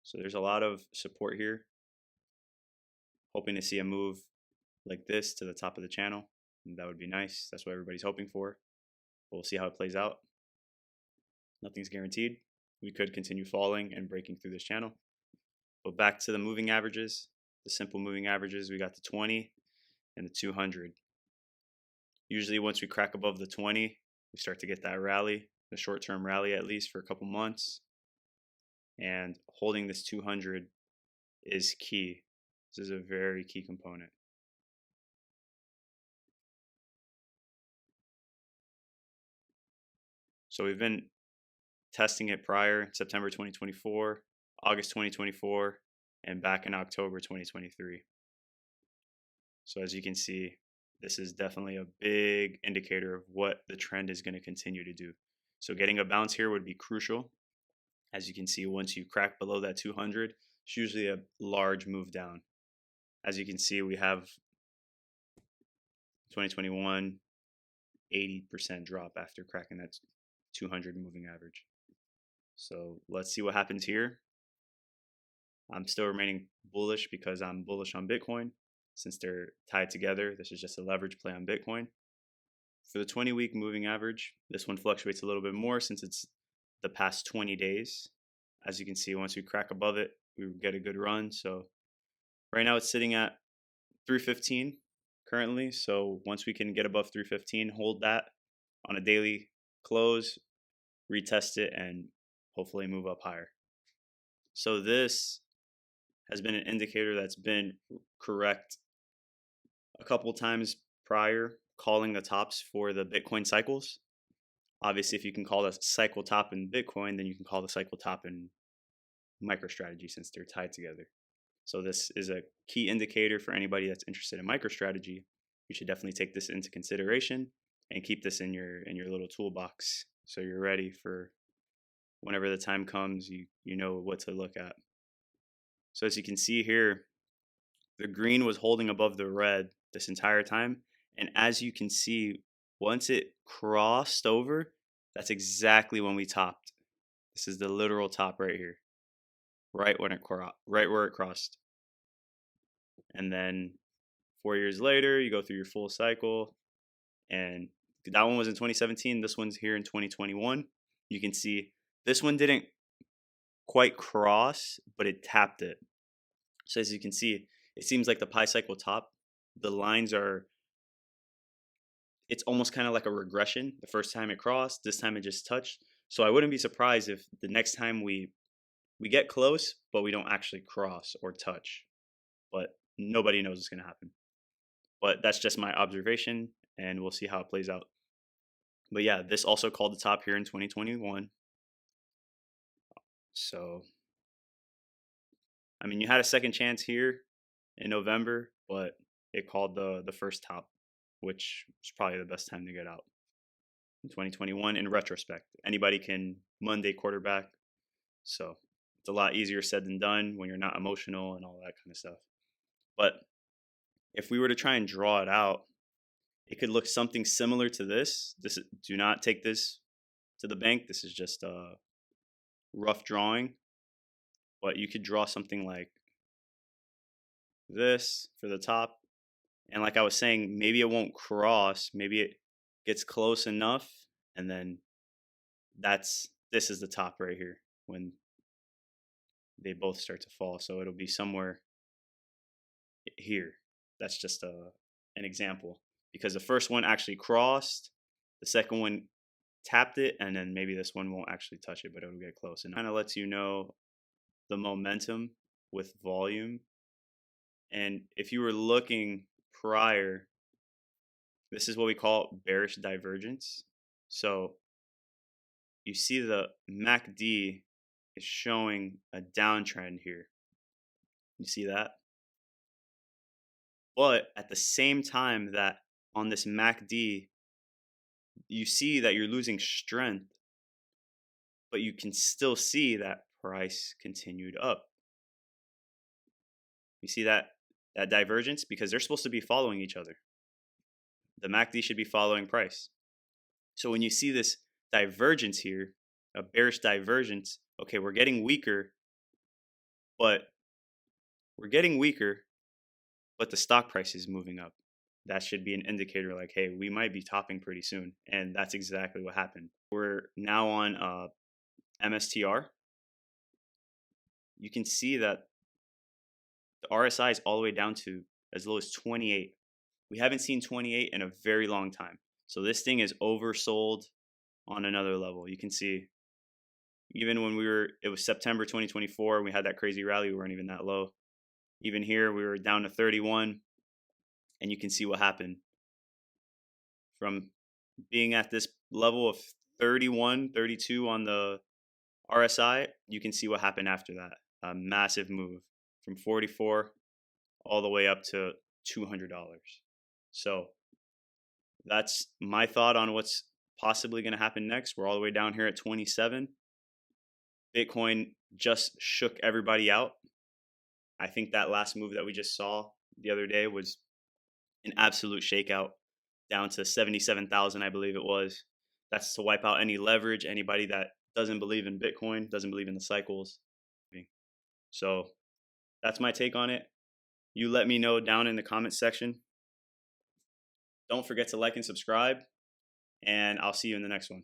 So there's a lot of support here. Hoping to see a move like this to the top of the channel. And that would be nice. That's what everybody's hoping for. We'll see how it plays out. Nothing's guaranteed. We could continue falling and breaking through this channel. But back to the moving averages, the simple moving averages, we got the 20 and the 200. Usually once we crack above the 20, we start to get that rally, the short-term rally at least for a couple months. And holding this 200 is key. This is a very key component. So we've been testing it prior, September 2024, August 2024, and back in October 2023. So as you can see, this is definitely a big indicator of what the trend is going to continue to do. So getting a bounce here would be crucial. As you can see, once you crack below that 200, it's usually a large move down. As you can see, we have 2021, 80% drop after cracking that 200 moving average. So let's see what happens here. I'm still remaining bullish because I'm bullish on Bitcoin. Since they're tied together, this is just a leverage play on Bitcoin. For the 20-week moving average, this one fluctuates a little bit more since it's the past 20 days. As you can see, once we crack above it, we get a good run. So right now it's sitting at 315 currently. So once we can get above 315, hold that on a daily close, retest it, and hopefully move up higher. So this has been an indicator that's been correct a couple times prior, calling the tops for the Bitcoin cycles. Obviously, if you can call the cycle top in Bitcoin, then you can call the cycle top in MicroStrategy since they're tied together. So this is a key indicator for anybody that's interested in MicroStrategy. You should definitely take this into consideration and keep this in your little toolbox so you're ready for whenever the time comes. You know what to look at. So as you can see here, the green was holding above the red this entire time. And as you can see, once it crossed over, that's exactly when we topped. This is the literal top right here, right where it crossed. And then 4 years later, you go through your full cycle. And that one was in 2017. This one's here in 2021. You can see this one didn't quite cross, but it tapped it. So as you can see, it seems like the pi cycle top, the lines are, it's almost kind of like a regression. The first time it crossed, this time it just touched. So I wouldn't be surprised if the next time we get close, but we don't actually cross or touch. But nobody knows what's going to happen. But that's just my observation, and we'll see how it plays out. But yeah, this also called the top here in 2021. So, I mean, you had a second chance here in November, but it called the first top, which is probably the best time to get out in 2021 in retrospect. Anybody can Monday quarterback. So it's a lot easier said than done when you're not emotional and all that kind of stuff. But if we were to try and draw it out, it could look something similar to this. Do not take this to the bank. This is just a rough drawing. But you could draw something like this for the top. And like I was saying, maybe it won't cross. Maybe it gets close enough. And then this is the top right here when they both start to fall. So it'll be somewhere here. That's just an example. Because the first one actually crossed. The second one tapped it. And then maybe this one won't actually touch it, but it'll get close. And kind of lets you know the momentum with volume. And if you were looking prior, this is what we call bearish divergence. So you see the MACD is showing a downtrend here. You see that? But at the same time that on this MACD, you see that you're losing strength, but you can still see that price continued up. You see that divergence? Because they're supposed to be following each other. The MACD should be following price. So when you see this divergence here, a bearish divergence, okay, we're getting weaker, but we're getting weaker, but the stock price is moving up. That should be an indicator like, hey, we might be topping pretty soon. And that's exactly what happened. We're now on MSTR. You can see that the RSI is all the way down to as low as 28. We haven't seen 28 in a very long time. So this thing is oversold on another level. You can see even when it was September 2024, we had that crazy rally, we weren't even that low. Even here, we were down to 31, and you can see what happened. From being at this level of 31, 32 on the RSI, you can see what happened after that. A massive move from 44 all the way up to $200. So that's my thought on what's possibly going to happen next. We're all the way down here at 27. Bitcoin just shook everybody out. I think that last move that we just saw the other day was an absolute shakeout, down to 77,000, I believe it was. That's to wipe out any leverage, anybody that doesn't believe in Bitcoin, doesn't believe in the cycles. So that's my take on it. You let me know down in the comments section. Don't forget to like and subscribe, and I'll see you in the next one.